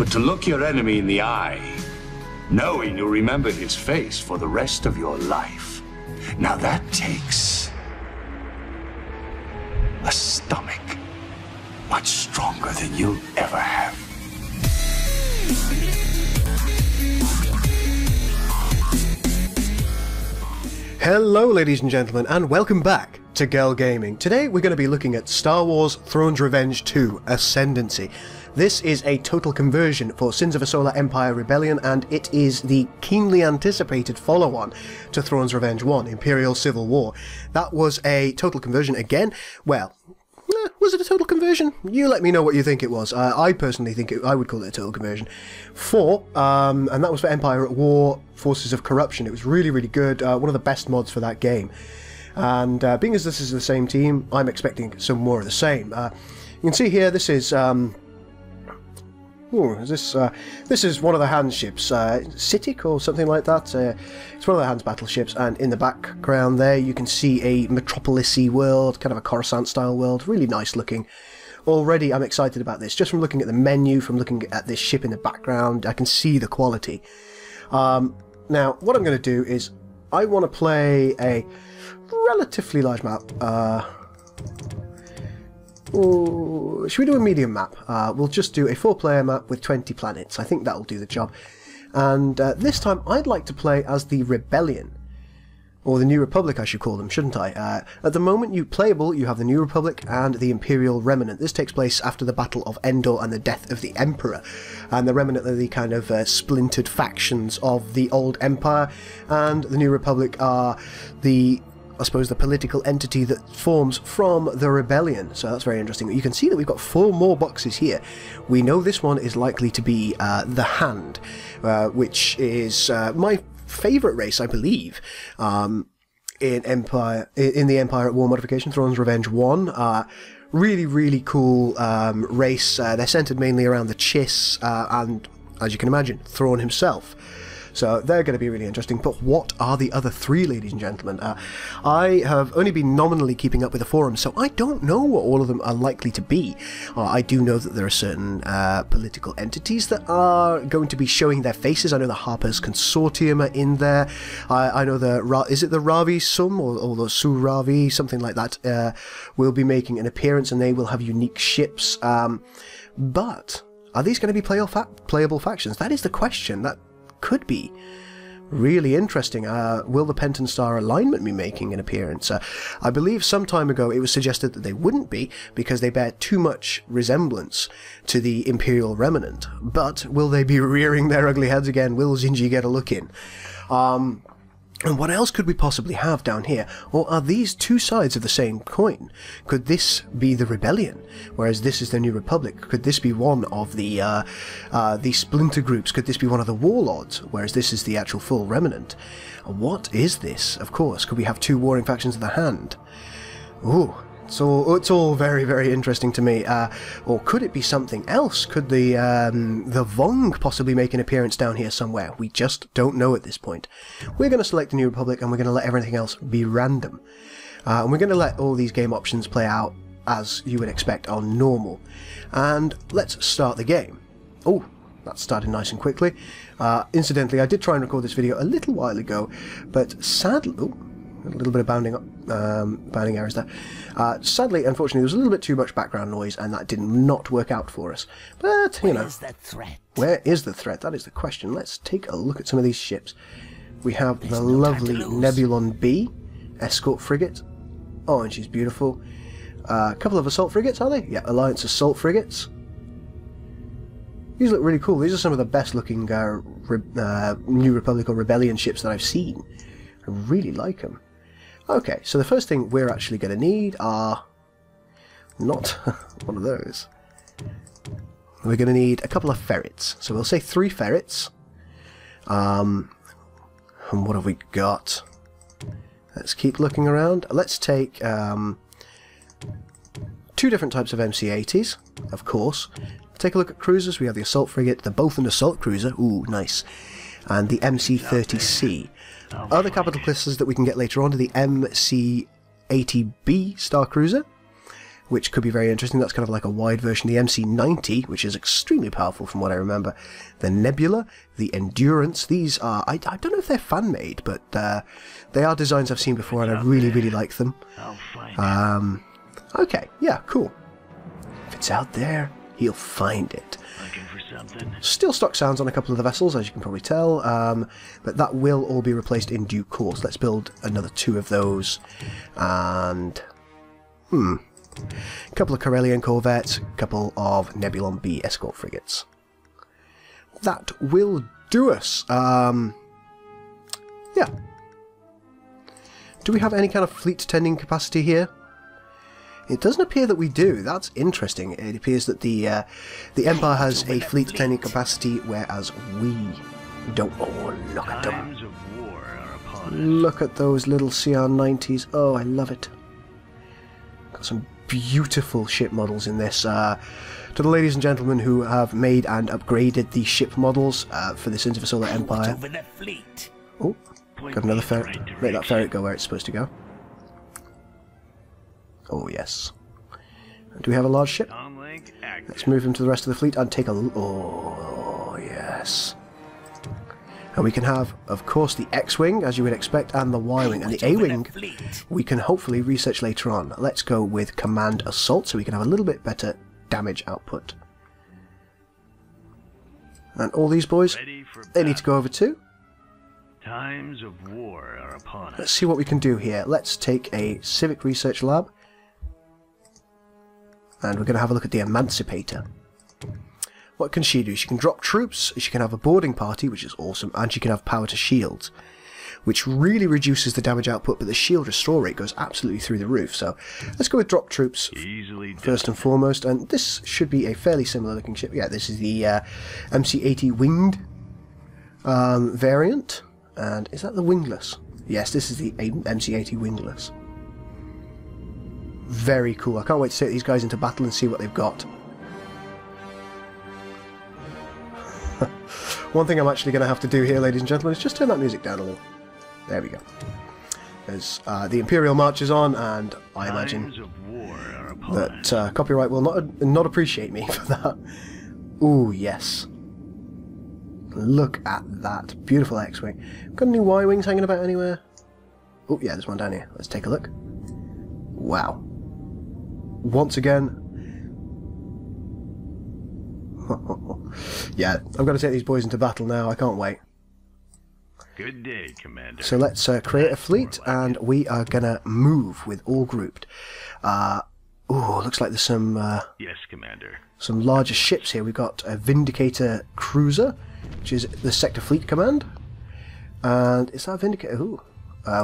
But to look your enemy in the eye, knowing you'll remember his face for the rest of your life, now that takes a stomach much stronger than you'll ever have. Hello ladies and gentlemen, and welcome back to Girl Gaming. Today we're going to be looking at Star Wars Thrawn's Revenge 2 Ascendancy. This is a total conversion for Sins of a Solar Empire Rebellion, and it is the keenly anticipated follow-on to Thrawn's Revenge 1, Imperial Civil War. That was a total conversion again. Well, was it a total conversion? You let me know what you think it was. I personally think I would call it a total conversion. And that was for Empire at War, Forces of Corruption. It was really, really good. One of the best mods for that game. And being as this is the same team, I'm expecting some more of the same. You can see here, this is... this is one of the Han's ships, Sitic or something like that. It's one of the Han's battleships, and in the background there you can see a metropolis-y world, kind of a Coruscant-style world, really nice looking. Already I'm excited about this, just from looking at the menu, from looking at this ship in the background, I can see the quality. Now, what I'm going to do is, I want to play a relatively large map. Should we do a medium map? We'll just do a 4-player map with 20 planets. I think that'll do the job. And this time I'd like to play as the Rebellion. Or the New Republic, I should call them, shouldn't I? At the moment, you have the New Republic and the Imperial Remenant. This takes place after the Battle of Endor and the death of the Emperor. And the Remenant are the kind of splintered factions of the old Empire. And the New Republic are I suppose the political entity that forms from the rebellion. So that's very interesting. You can see that we've got 4 more boxes here. We know this one is likely to be the Hand, which is my favourite race, I believe, in the Empire at War modification, Thrawn's Revenge 1. Really, really cool race. They're centred mainly around the Chiss and, as you can imagine, Thrawn himself. So they're going to be really interesting. But what are the other 3, ladies and gentlemen? I have only been nominally keeping up with the forums, so I don't know what all of them are likely to be. I do know that there are certain political entities that are going to be showing their faces. I know the Harper's Consortium are in there. I know is it the Ravi Sum or the Suravi, something like that, will be making an appearance, and they will have unique ships. But are these going to be playable factions? That is the question. That could be really interesting. Will the Penton Star alignment be making an appearance? I believe some time ago it was suggested that they wouldn't be because they bear too much resemblance to the Imperial Remenant. But will they be rearing their ugly heads again? Will Zinji get a look in? And what else could we possibly have down here? Or are these 2 sides of the same coin? Could this be the Rebellion, whereas this is the New Republic? Could this be one of the splinter groups? Could this be one of the Warlords, whereas this is the actual full Remnant? What is this? Of course, could we have 2 warring factions of the Hand? Ooh. It's all very, very interesting to me. Or could it be something else? Could the Vong possibly make an appearance down here somewhere? We just don't know at this point. We're going to select the New Republic, and we're going to let everything else be random. And we're going to let all these game options play out as you would expect on normal. And let's start the game. Oh, that started nice and quickly. Incidentally, I did try and record this video a little while ago, but sadly... Oh, a little bit of bounding errors there. Sadly, unfortunately, there was a little bit too much background noise, and that did not work out for us. But, you know... Where's the threat? Where is the threat? That is the question. Let's take a look at some of these ships. We have the lovely Nebulon B, escort frigate. Oh, and she's beautiful. A couple of assault frigates, are they? Yeah, Alliance assault frigates. These look really cool. These are some of the best looking New Republic or Rebellion ships that I've seen. I really like them. Okay, so the first thing we're actually going to need are not one of those. We're going to need a couple of ferrets. So we'll say 3 ferrets. And what have we got? Let's keep looking around. Let's take 2 different types of MC-80s, of course. Take a look at cruisers. We have the assault frigate, the Bolton assault cruiser. Ooh, nice. And the MC-30C. Other capital classes that we can get later on are the MC-80B Star Cruiser, which could be very interesting. That's kind of like a wide version. The MC-90, which is extremely powerful from what I remember. The Nebula, the Endurance. These are, I don't know if they're fan-made, but they are designs I've seen before, and I really, really like them. Okay, yeah, cool. If it's out there, he'll find it. Still stock sounds on a couple of the vessels, as you can probably tell, but that will all be replaced in due course. Let's build another 2 of those, and a couple of Corellian corvettes, a couple of Nebulon B escort frigates. That will do us. Yeah. Do we have any kind of fleet tending capacity here? It doesn't appear that we do. That's interesting. It appears that the Empire has a fleet tending capacity, whereas we don't. Oh, look at them. Look at those little CR-90s. Oh, I love it. Got some beautiful ship models in this. To the ladies and gentlemen who have made and upgraded the ship models for the Sins of a Solar Empire. Oh, got another ferret. Make that ferret go where it's supposed to go. Oh, yes. Do we have a large ship? Let's move him to the rest of the fleet and take a... Oh, yes. And we can have, of course, the X-Wing, as you would expect, and the Y-Wing. And the A-Wing we can hopefully research later on. Let's go with Command Assault, so we can have a little bit better damage output. And all these boys, they need to go over too. Times of war are upon us. Let's see what we can do here. Let's take a Civic Research Lab. And we're going to have a look at the Emancipator. What can she do? She can drop troops, she can have a boarding party, which is awesome, and she can have power to shields, which really reduces the damage output, but the shield restore rate goes absolutely through the roof. So let's go with drop troops first and foremost, and this should be a fairly similar looking ship. Yeah, this is the MC-80 winged variant, and is that the wingless? Yes, this is the MC-80 wingless. Very cool. I can't wait to take these guys into battle and see what they've got. One thing I'm actually going to have to do here, ladies and gentlemen, is just turn that music down a little. There we go. As the Imperial March is on, and I imagine that copyright will not appreciate me for that. Ooh, yes. Look at that. Beautiful X-Wing. Got any Y-Wings hanging about anywhere? Oh, yeah, there's one down here. Let's take a look. Wow. Once again. Yeah, I've got to take these boys into battle now. I can't wait. Good day, Commander. So let's create a fleet, and we are going to move with all grouped. Ooh, looks like there's some... yes, Commander. Some larger ships here. We've got a Vindicator Cruiser, which is the Sector Fleet Command. And is that a Vindicator? Ooh.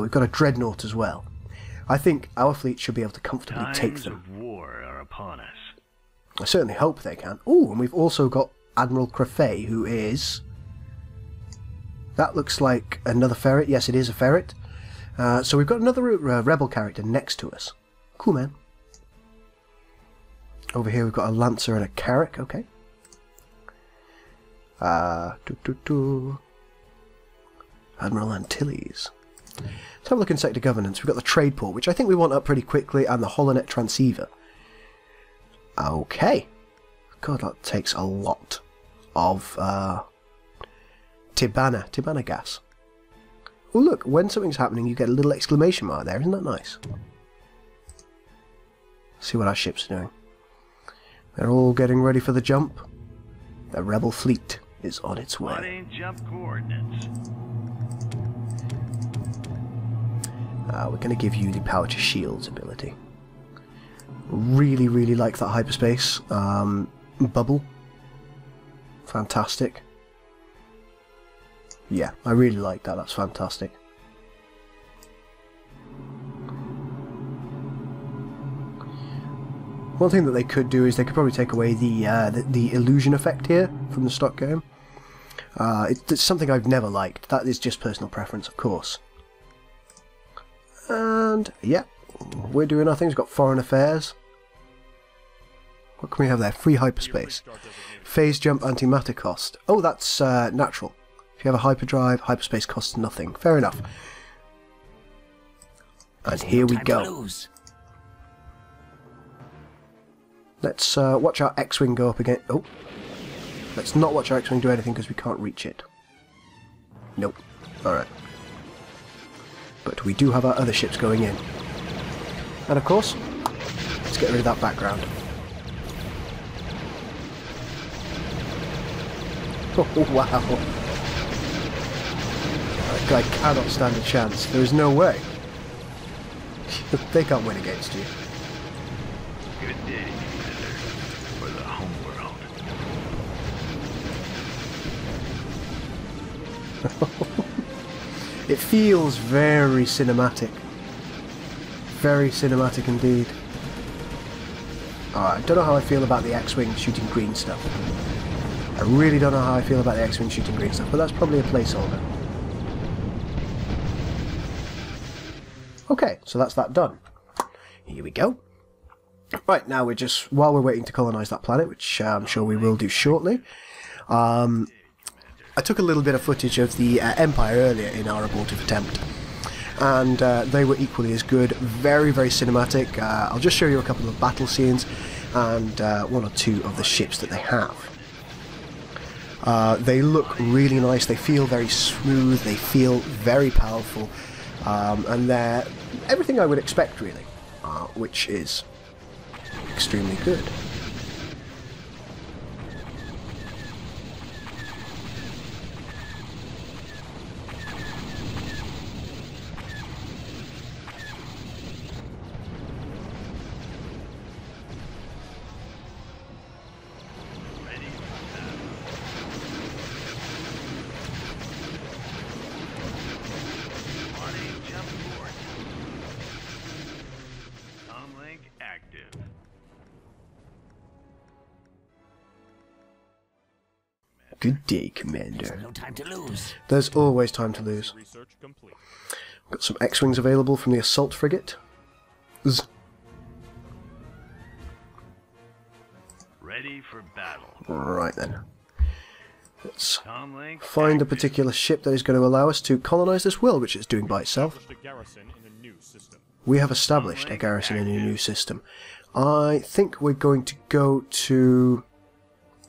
We've got a Dreadnought as well. I think our fleet should be able to comfortably take them. Times of war are upon us. I certainly hope they can. Ooh, and we've also got Admiral Crefet, who is... That looks like another ferret. Yes, it is a ferret. So we've got another rebel character next to us. Cool, man. Over here we've got a Lancer and a Carrack. Okay. Admiral Antilles. Let's have a look in Sector Governance. We've got the Trade Port, which I think we want up pretty quickly, and the Holonet Transceiver. Okay. God, that takes a lot of Tibanna gas. Oh look, when something's happening you get a little exclamation mark there, isn't that nice? See what our ships are doing. They're all getting ready for the jump. The rebel fleet is on its way. Plotting jump coordinates. We're going to give you the power to shields ability. Really, really like that hyperspace bubble. Fantastic. Yeah, I really like that. That's fantastic. One thing that they could do is they could probably take away the illusion effect here from the stock game. It's something I've never liked. That is just personal preference, of course. And yeah, we're doing our things. We've got foreign affairs. What can we have there? Free hyperspace. Phase jump antimatter cost. Oh, that's natural. If you have a hyperdrive, hyperspace costs nothing. Fair enough. And here we go. Let's watch our X-Wing go up again. Oh. Let's not watch our X-Wing do anything because we can't reach it. Nope. Alright. But we do have our other ships going in. And of course, let's get rid of that background. Oh, wow. That guy cannot stand a chance. There is no way. They can't win against you. Good day, Commander, for the homeworld. It feels very cinematic. Very cinematic indeed. I don't know how I feel about the X-Wing shooting green stuff. I really don't know how I feel about the X-Wing shooting green stuff, but that's probably a placeholder. Okay, so that's that done. Here we go. Right, now we're just, while we're waiting to colonise that planet, which I'm sure we will do shortly, I took a little bit of footage of the Empire earlier in our abortive attempt, and they were equally as good. Very, very cinematic. I'll just show you a couple of battle scenes and one or two of the ships that they have. They look really nice, they feel very smooth, they feel very powerful, and they're everything I would expect really, which is extremely good. Good day, Commander. There's no time to lose. There's always time to lose. Got some X-Wings available from the assault frigate. Ready for battle. Right then. Let's find a particular ship that is going to allow us to colonise this world, which it's doing by itself. We have established a garrison in a new system. I think we're going to go to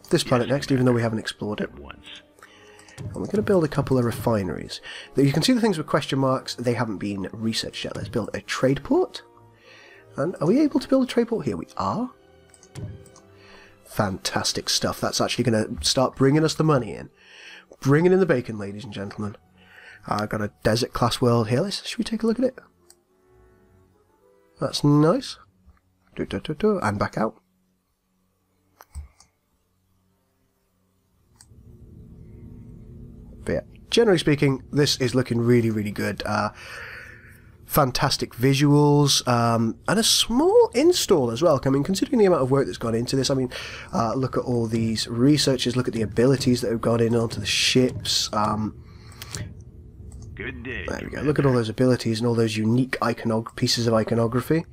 this planet next, even though we haven't explored it. And we're going to build a couple of refineries. You can see the things with question marks, they haven't been researched yet. Let's build a trade port. And are we able to build a trade port? Here we are. Fantastic stuff. That's actually going to start bringing us the money in. Bringing in the bacon, ladies and gentlemen. I've got a desert class world here. Should we take a look at it? That's nice. And back out. But yeah, generally speaking, this is looking really, really good. Fantastic visuals, and a small install as well. I mean, considering the amount of work that's gone into this, I mean, look at all these researchers, look at the abilities that have gone in onto the ships. Good day. There we go. Look at all those abilities and all those unique pieces of iconography.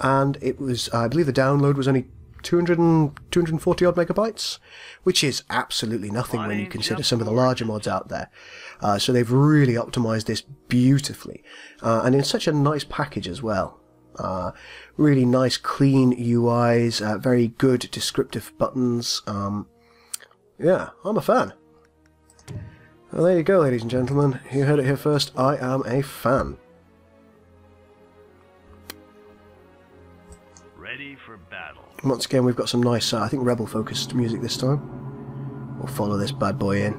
And it was, I believe the download was only 240 odd megabytes, which is absolutely nothing when you consider some of the larger mods out there. So they've really optimized this beautifully, and in such a nice package as well. Really nice clean UIs, very good descriptive buttons. Yeah, I'm a fan. Well, there you go, ladies and gentlemen. You heard it here first. I am a fan. Ready for battle. Once again, we've got some nice, I think, rebel-focused music this time. We'll follow this bad boy in.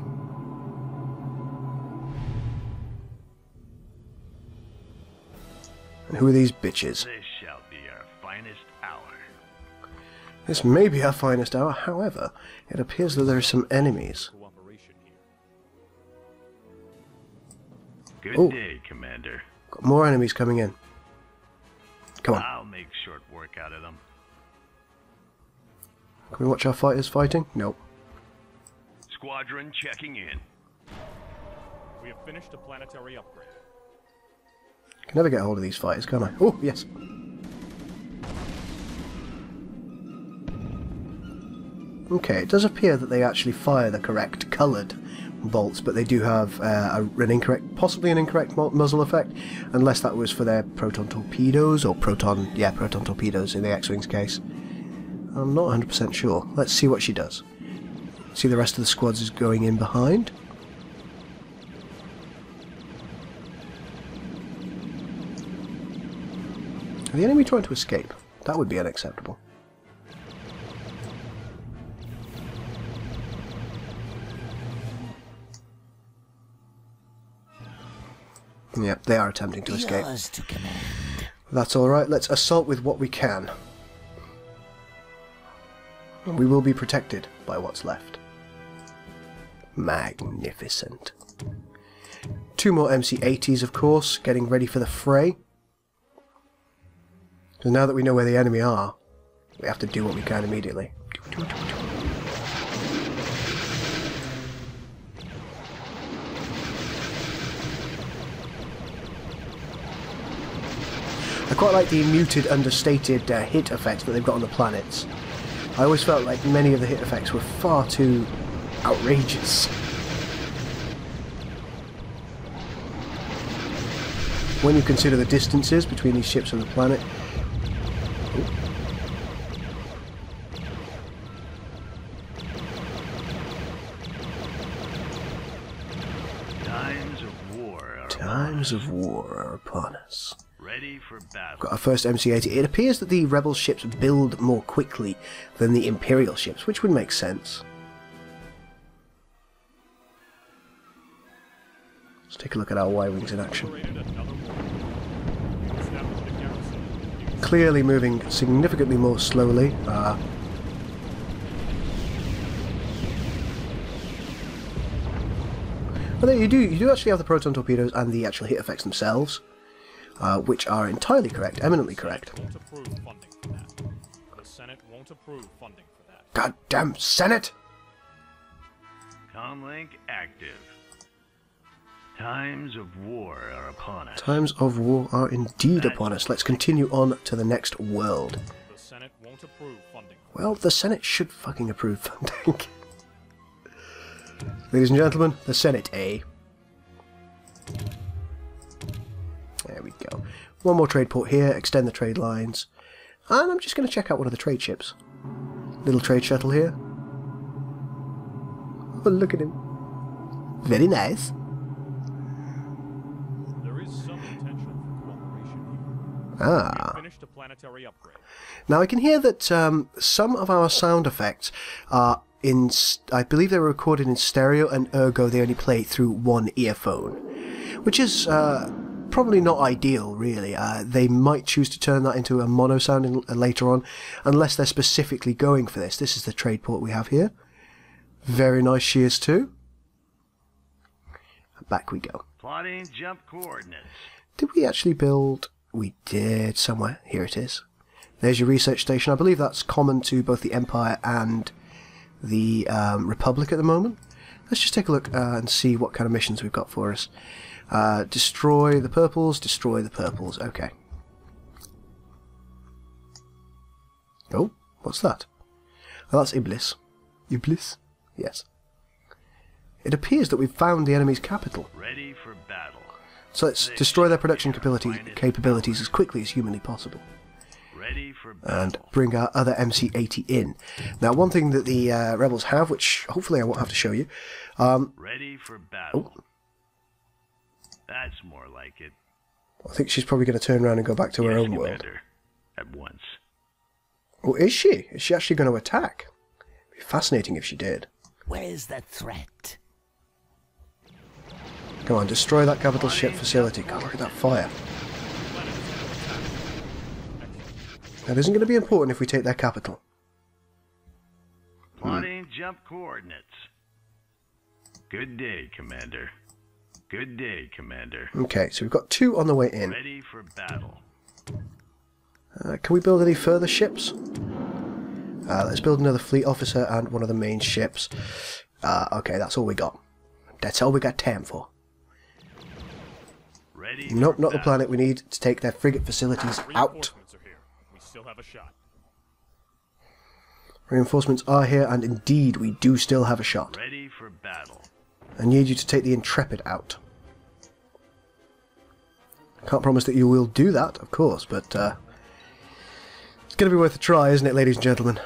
And who are these bitches? This shall be our finest hour. This may be our finest hour, however, it appears that there are some enemies. Good day, Commander. Got more enemies coming in. Come on. I'll make short work out of them. Can we watch our fighters fighting? Nope. Squadron checking in. We have finished a planetary upgrade. Can never get hold of these fighters, can I? Oh, yes. Okay, it does appear that they actually fire the correct coloured bolts, but they do have an incorrect, possibly an incorrect muzzle effect, unless that was for their proton torpedoes, or proton torpedoes in the X-Wing's case. I'm not 100% sure. Let's see what she does. See the rest of the squads is going in behind. Are the enemy trying to escape? That would be unacceptable. Yep, they are attempting to escape. That's alright, let's assault with what we can. And we will be protected by what's left. Magnificent. 2 more MC-80s, of course, getting ready for the fray. So now that we know where the enemy are, we have to do what we can immediately. I quite like the muted, understated hit effects that they've got on the planets. I always felt like many of the hit effects were far too outrageous. When you consider the distances between these ships and the planet. Times of war are upon us. Ready for battle. Got our first MC-80. It appears that the rebel ships build more quickly than the Imperial ships, which would make sense. Let's take a look at our Y-Wings in action. Clearly moving significantly more slowly. Although you do actually have the proton torpedoes and the actual hit effects themselves, which are entirely correct, eminently correct. The Senate won't approve funding for that. Goddamn Senate! Comlink active. Times of war are upon us. Times of war are indeed upon us. Let's continue on to the next world. The Senate won't approve funding. Well, the Senate should fucking approve funding. Ladies and gentlemen, the Senate, eh? There we go. One more trade port here, extend the trade lines. And I'm just going to check out one of the trade ships. Little trade shuttle here. Oh, look at him. Very nice. There is some potential for cooperation here. Ah. We've finished a planetary upgrade. Now I can hear that some of our sound effects are in, I believe they were recorded in stereo, and ergo they only play through one earphone, which is probably not ideal, really. They might choose to turn that into a mono sound later on, unless they're specifically going for this. This is the trade port we have here. Very nice shears too. Back we go. Plotting jump coordinates. Did we actually build? We did somewhere. Here it is. There's your research station. I believe that's common to both the Empire and the Republic at the moment. Let's just take a look and see what kind of missions we've got for us. Destroy the purples, destroy the purples. Okay. Oh, what's that? Oh, that's Iblis. Iblis? Yes. It appears that we've found the enemy's capital. Ready for battle. So let's destroy their production capabilities as quickly as humanly possible. Ready for battle. And bring our other MC-80 in. Now, one thing that the rebels have, which hopefully I won't have to show you. Ready for battle. Oh. That's more like it. I think she's probably going to turn around and go back to her own world. Commander. At once. Oh, is she? Is she actually going to attack? It'd be fascinating if she did. Where's the threat? Come on, destroy that capital ship facility. God, look at that fire. That isn't going to be important if we take their capital. Plotting jump coordinates. Good day, Commander. Good day, Commander. Okay, so we've got 2 on the way in. Ready for battle. Can we build any further ships? Let's build another fleet officer and one of the main ships. Okay, that's all we got. That's all we got time for. Ready Nope, for not the battle. planet. We need to take their frigate facilities out. Reinforcements are here. We still have a shot. Reinforcements are here, and indeed we do still have a shot. Ready for battle. I need you to take the Intrepid out. Can't promise that you will do that, of course, but it's going to be worth a try, isn't it, ladies and gentlemen?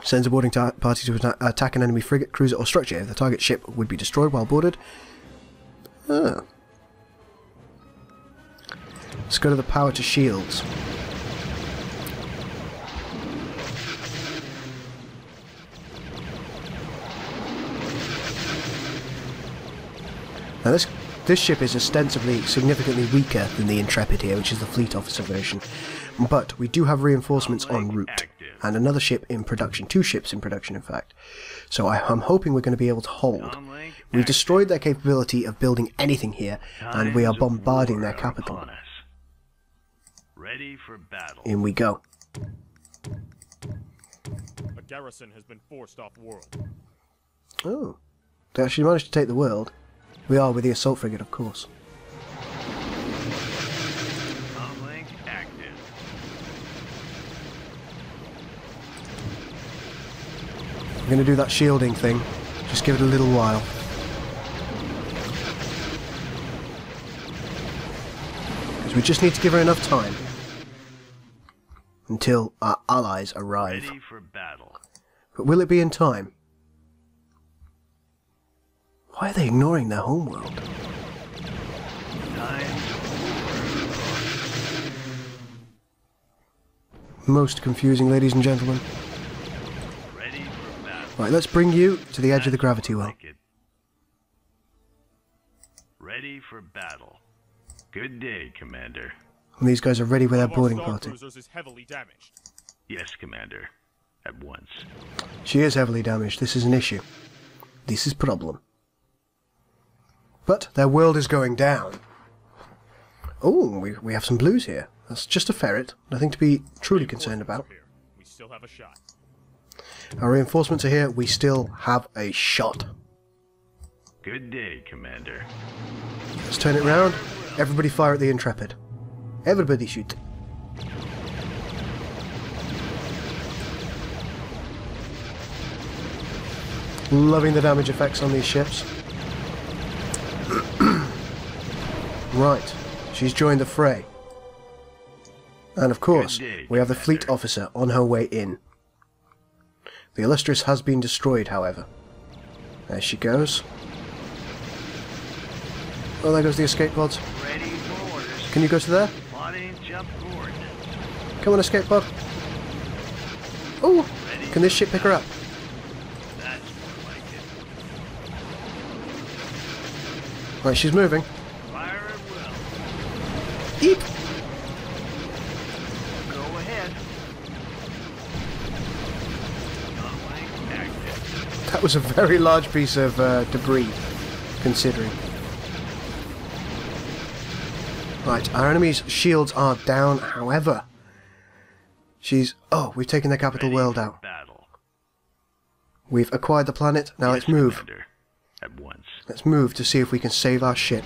Sends a boarding party to attack an enemy frigate, cruiser or structure if the target ship would be destroyed while boarded. Ah. Let's go to the power to shields. Now this ship is ostensibly significantly weaker than the Intrepid here, which is the fleet officer version, but we do have reinforcements en route, and another ship in production, 2 ships in production in fact, so I'm hoping we're going to be able to hold. We've destroyed their capability of building anything here, and we are bombarding their capital. Ready for battle. In we go. A garrison has been forced off world. Oh, they actually managed to take the world. We are with the assault frigate, of course. Comlink active. We're going to do that shielding thing. Just give it a little while. Because we just need to give her enough time until our allies arrive. Ready for battle. But will it be in time? Why are they ignoring their homeworld? Most confusing, ladies and gentlemen. Ready for battle. Right, let's bring you to the edge of the gravity well. Ready for battle. Good day, Commander. And these guys are ready with their One of our boarding star party. cruisers is heavily damaged. Yes, Commander. At once. She is heavily damaged. This is an issue. This is a problem. But their world is going down. Oh, we have some blues here. That's just a ferret. Nothing to be truly concerned about. We still have a shot. Our reinforcements are here. We still have a shot. Good day, Commander. Let's turn it round. Everybody fire at the Intrepid. Everybody shoot. Loving the damage effects on these ships. Right, she's joined the fray. And of course, we have the fleet officer on her way in. The Illustrious has been destroyed, however. There she goes. Oh, there goes the escape pods. Ready for orders. Can you go to there? Plotting jump coordinates. Come on, escape pod. Oh, can this ship pick her up? That's more like it. Right, she's moving. Fire at will. Eep! Go ahead. Comlink active. That was a very large piece of debris, considering. Right, our enemy's shields are down, however. She's... Oh, we've taken their capital world out. Battle. We've acquired the planet, now let's move. Commander. At once. Let's move to see if we can save our ship.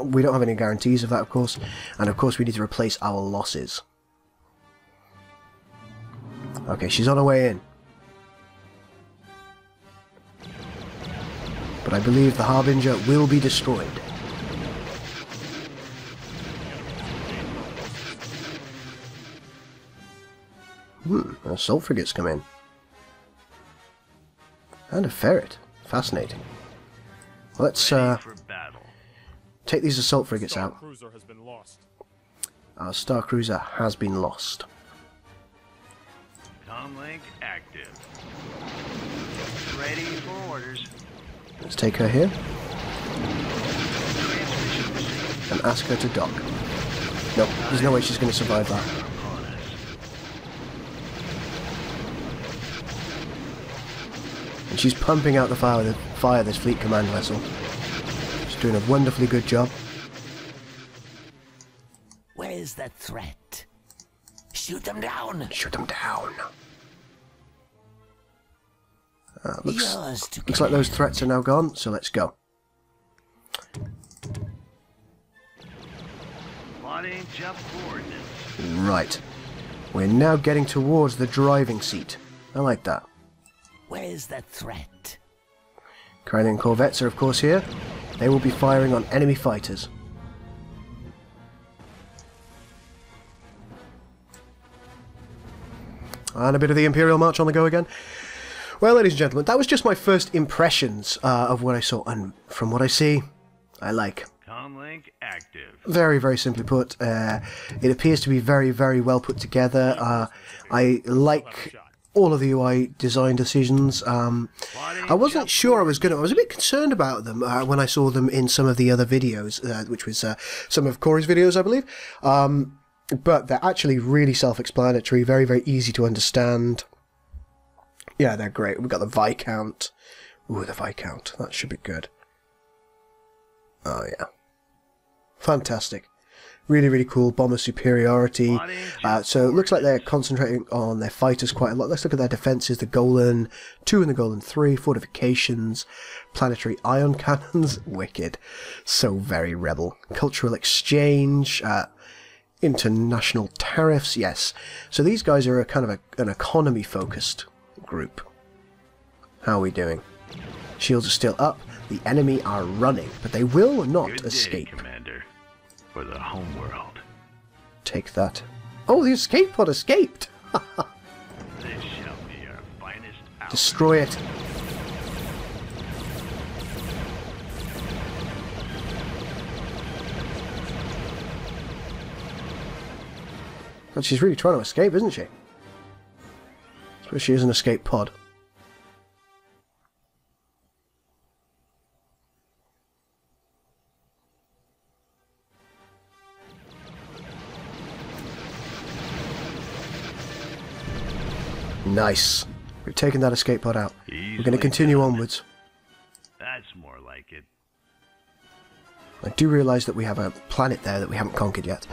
We don't have any guarantees of that, of course. And of course we need to replace our losses. Okay, she's on her way in. But I believe the Harbinger will be destroyed. Assault frigates come in. And a ferret. Fascinating. Let's Ready for battle. take these assault frigates Star out. cruiser has been lost. Our Star Cruiser has been lost. Comlink active. Ready for orders. Let's take her here and ask her to dock. Nope, there's no way she's going to survive that. Upon us. And she's pumping out the fire this fleet command vessel. She's doing a wonderfully good job. Where is that threat? Shoot them down. Shoot them down. Yours to Looks like those threats are now gone, so let's go. Plotting jump coordinates. Right. We're now getting towards the driving seat. I like that. Where is that threat? Krylian corvettes are of course here. They will be firing on enemy fighters. And a bit of the Imperial March on the go again. Well, ladies and gentlemen, that was just my first impressions of what I saw, and from what I see, I like. Comlink active. Very, very simply put, it appears to be very, very well put together. I like all of the UI design decisions. I wasn't sure I was a bit concerned about them when I saw them in some of the other videos, which was some of Corey's videos, I believe. But they're actually really self-explanatory, very, very easy to understand. Yeah, they're great. We've got the Viscount. Ooh, the Viscount. That should be good. Oh, yeah. Fantastic. Really, really cool. Bomber superiority. So it looks like they're concentrating on their fighters quite a lot. Let's look at their defences. The Golan 2 and the Golan 3. Fortifications. Planetary ion cannons. Wicked. So very rebel. Cultural exchange. International tariffs. Yes. So these guys are a kind of an economy-focused group. How are we doing? Shields are still up. The enemy are running, but they will not Good day, escape. Commander. For the homeworld. Take that. Oh, the escape pod escaped! This shall be our finest hour. Destroy it. And she's really trying to escape, isn't she? I suppose she is an escape pod. Nice. We've taken that escape pod out. We're going to continue onwards. That's more like it. I do realise that we have a planet there that we haven't conquered yet.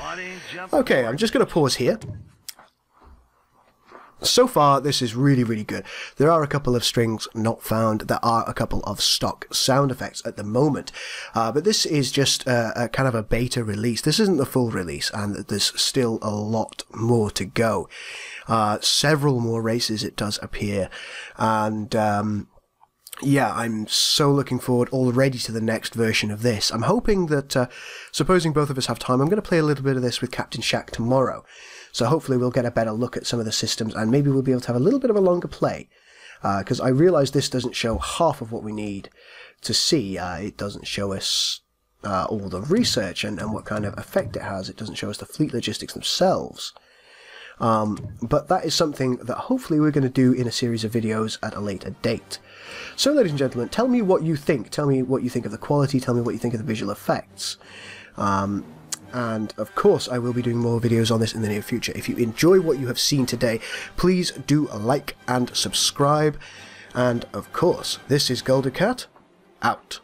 Okay, I'm just going to pause here. So far, this is really, really good. There are a couple of strings not found. There are a couple of stock sound effects at the moment. But this is just a kind of a beta release. This isn't the full release, and there's still a lot more to go. Several more races, it does appear. And yeah, I'm so looking forward already to the next version of this. I'm hoping that, supposing both of us have time, I'm going to play a little bit of this with Captain Shack tomorrow. So hopefully we'll get a better look at some of the systems, and maybe we'll be able to have a little bit of a longer play. Because I realise this doesn't show half of what we need to see. It doesn't show us all the research and what kind of effect it has. It doesn't show us the fleet logistics themselves. But that is something that hopefully we're going to do in a series of videos at a later date. So, ladies and gentlemen, tell me what you think. Tell me what you think of the quality. Tell me what you think of the visual effects. And, of course, I will be doing more videos on this in the near future. If you enjoy what you have seen today, please do like and subscribe. And, of course, this is Golden Cat, out.